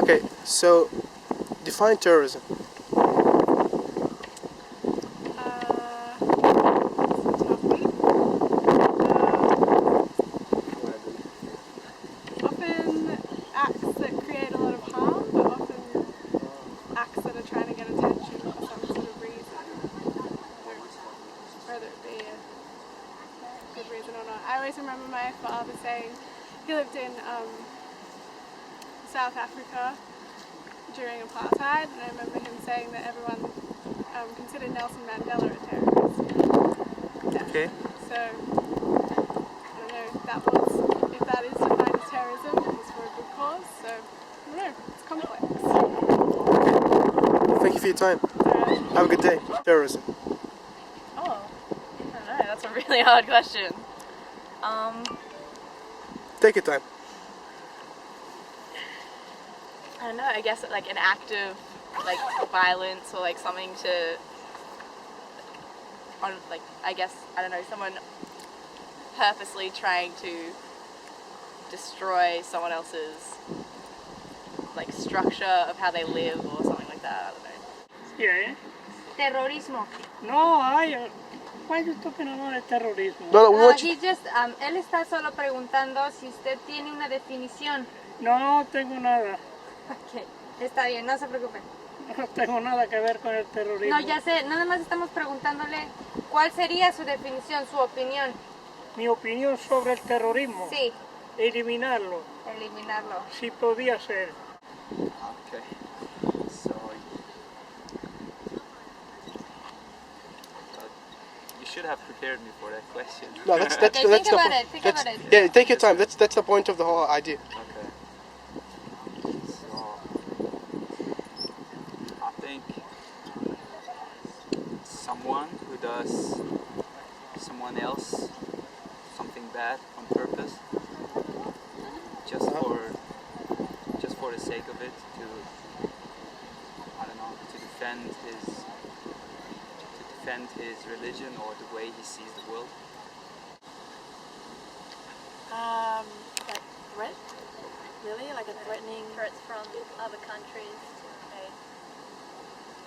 Okay, so define terrorism. Often acts that create a lot of harm, but often acts that are trying to get attention for some sort of reason, whether it be a good reason or not. I always remember my father saying, he lived in South Africa during apartheid, and I remember him saying that everyone considered Nelson Mandela a terrorist. Yeah. Okay. So, I don't know, if that is defined as terrorism, it was for a good cause, so, I don't know, it's complex. Thank you for your time. Alright. Have a good day. Terrorism. Oh, I don't know, that's a really hard question. Take your time. I don't know, I guess like an act of like violence or like something to, I guess, I don't know, someone purposely trying to destroy someone else's like structure of how they live or something like that, I don't know. Yeah, Terrorismo. no, why are you talking about terrorism? No, we want you. He just, él está solo preguntando si usted tiene una definición. No tengo nada, Ok, está bien, no se preocupe. no tengo nada que ver con el terrorismo. No, ya sé, nada más estamos preguntándole cuál sería su definición, su opinión. Mi opinión sobre el terrorismo, Sí, eliminarlo, eliminarlo. si podía ser. Okay. So you should have prepared me for that question. No, that's Okay, think the about point. it, think about it. Yeah, take your time. That's the point of the whole idea. Okay. So I think someone who does someone else something bad on purpose, just for the sake of it, to I don't know, to defend his religion or the way he sees the world. Like threat? Really? Like a threatening... Threats from other countries to invade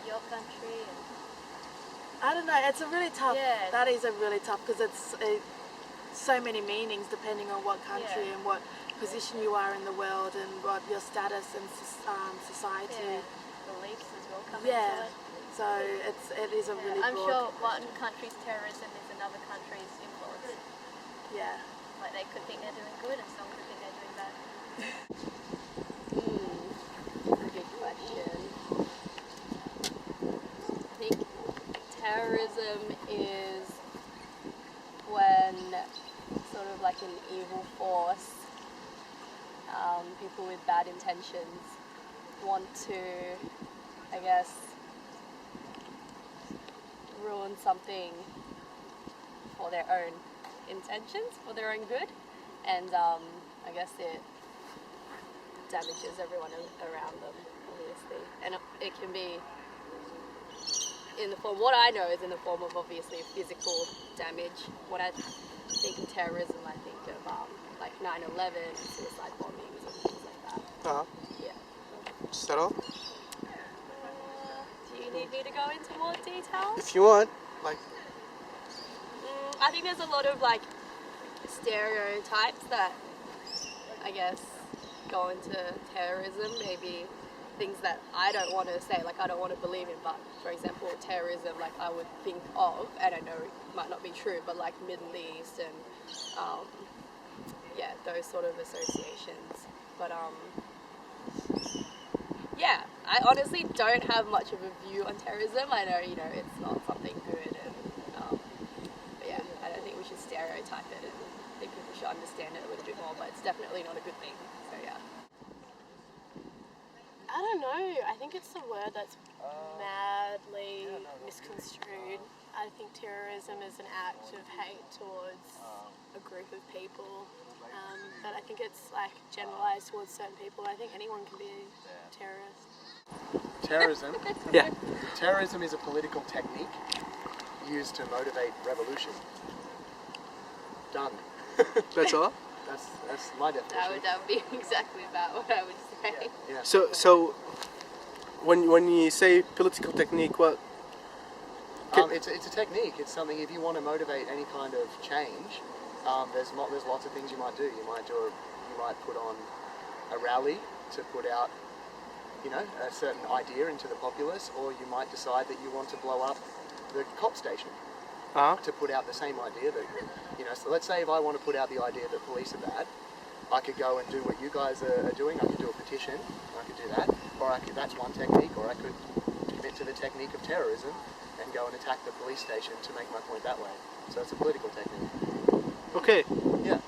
your country. And I don't know, it's a really tough, Yeah. that is a really tough, because it's so many meanings depending on what country Yeah. and what position you are in the world and what your status in society. yeah, beliefs as well come Yeah. into it. So it is a really I'm broad... sure one country's terrorism is another country's influence. Yeah. Like they could think they're doing good and some could think they're doing bad. Good question. I think terrorism is when sort of like an evil force, people with bad intentions want to, I guess, ruin something for their own intentions, for their own good, and I guess it damages everyone around them, obviously. And it can be in the form, what I know is in the form of obviously physical damage. When I think of terrorism, I think of like 9/11 and suicide bombings and things like that. Yeah. Is that all? Do you need me to go into more detail? If you want, like, I think there's a lot of like stereotypes that I guess go into terrorism, maybe things that I don't want to say, like I don't want to believe in, but for example terrorism, like I would think of, and I know it might not be true, but like Middle East and yeah, those sort of associations. But yeah, I honestly don't have much of a view on terrorism. I know, you know, it's not something good, and but yeah, I don't think we should stereotype it, and I think people should understand it a little bit more, but it's definitely not a good thing, so yeah. I don't know. I think it's a word that's madly misconstrued. I think terrorism is an act of hate towards a group of people, but I think it's like generalised towards certain people. I think anyone can be a terrorist. Terrorism? Yeah. Terrorism is a political technique used to motivate revolution. Done. That's all? That's my definition. That would be exactly about what I would say. Yeah. So when you say political technique, what? It's a technique. It's something, if you want to motivate any kind of change, there's lots of things you might do. You might put on a rally to put out, a certain idea into the populace, or you might decide that you want to blow up the cop station to put out the same idea that, so let's say if I want to put out the idea that police are bad, I could go and do what you guys are doing. I could do a petition, I could do that, or that's one technique, or I could commit to the technique of terrorism and go and attack the police station to make my point that way. So it's a political technique. Okay. Yeah.